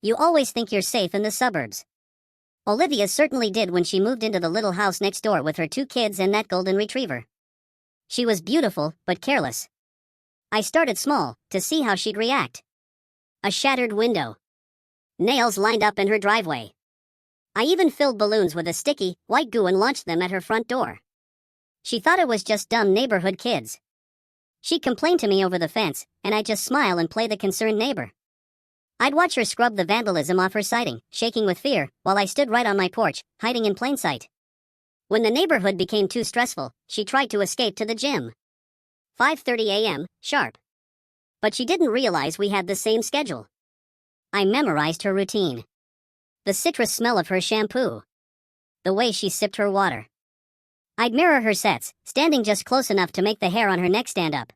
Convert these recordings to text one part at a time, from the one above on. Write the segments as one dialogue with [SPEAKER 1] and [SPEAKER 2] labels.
[SPEAKER 1] You always think you're safe in the suburbs. Olivia certainly did when she moved into the little house next door with her 2 kids and that golden retriever. She was beautiful, but careless. I started small, to see how she'd react. A shattered window. Nails lined up in her driveway. I even filled balloons with a sticky, white goo and launched them at her front door. She thought it was just dumb neighborhood kids. She complained to me over the fence, and I'd just smile and play the concerned neighbor. I'd watch her scrub the vandalism off her siding, shaking with fear, while I stood right on my porch, hiding in plain sight. When the neighborhood became too stressful, she tried to escape to the gym. 5:30 a.m., sharp. But she didn't realize we had the same schedule. I memorized her routine. The citrus smell of her shampoo. The way she sipped her water. I'd mirror her sets, standing just close enough to make the hair on her neck stand up.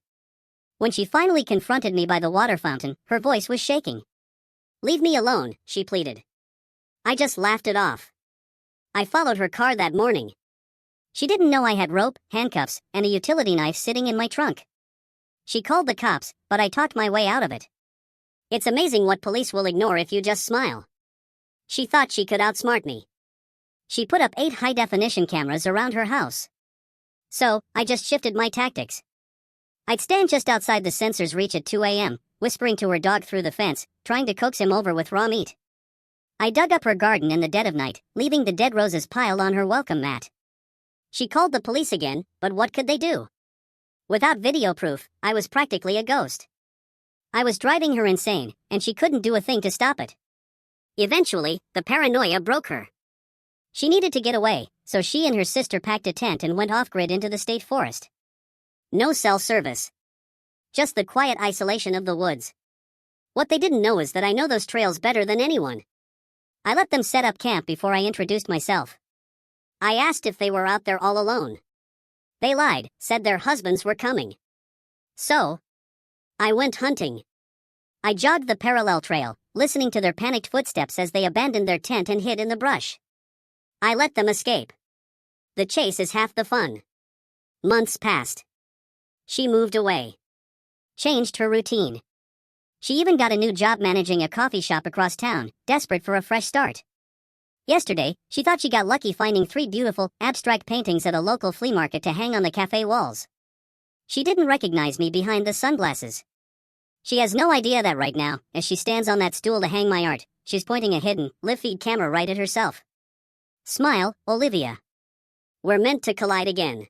[SPEAKER 1] When she finally confronted me by the water fountain, her voice was shaking. "Leave me alone," she pleaded. I just laughed it off. I followed her car that morning. She didn't know I had rope, handcuffs, and a utility knife sitting in my trunk. She called the cops, but I talked my way out of it. It's amazing what police will ignore if you just smile. She thought she could outsmart me. She put up 8 high-definition cameras around her house. So, I just shifted my tactics. I'd stand just outside the sensor's reach at 2 a.m., whispering to her dog through the fence, trying to coax him over with raw meat. I dug up her garden in the dead of night, leaving the dead roses piled on her welcome mat. She called the police again, but what could they do? Without video proof, I was practically a ghost. I was driving her insane, and she couldn't do a thing to stop it. Eventually, the paranoia broke her. She needed to get away, so she and her sister packed a tent and went off-grid into the state forest. No cell service. Just the quiet isolation of the woods. What they didn't know is that I know those trails better than anyone. I let them set up camp before I introduced myself. I asked if they were out there all alone. They lied, said their husbands were coming. So, I went hunting. I jogged the parallel trail, listening to their panicked footsteps as they abandoned their tent and hid in the brush. I let them escape. The chase is half the fun. Months passed. She moved away. Changed her routine. She even got a new job managing a coffee shop across town, desperate for a fresh start. Yesterday, she thought she got lucky finding 3 beautiful, abstract paintings at a local flea market to hang on the cafe walls. She didn't recognize me behind the sunglasses. She has no idea that right now, as she stands on that stool to hang my art, she's pointing a hidden, live-feed camera right at herself. Smile, Olivia. We're meant to collide again.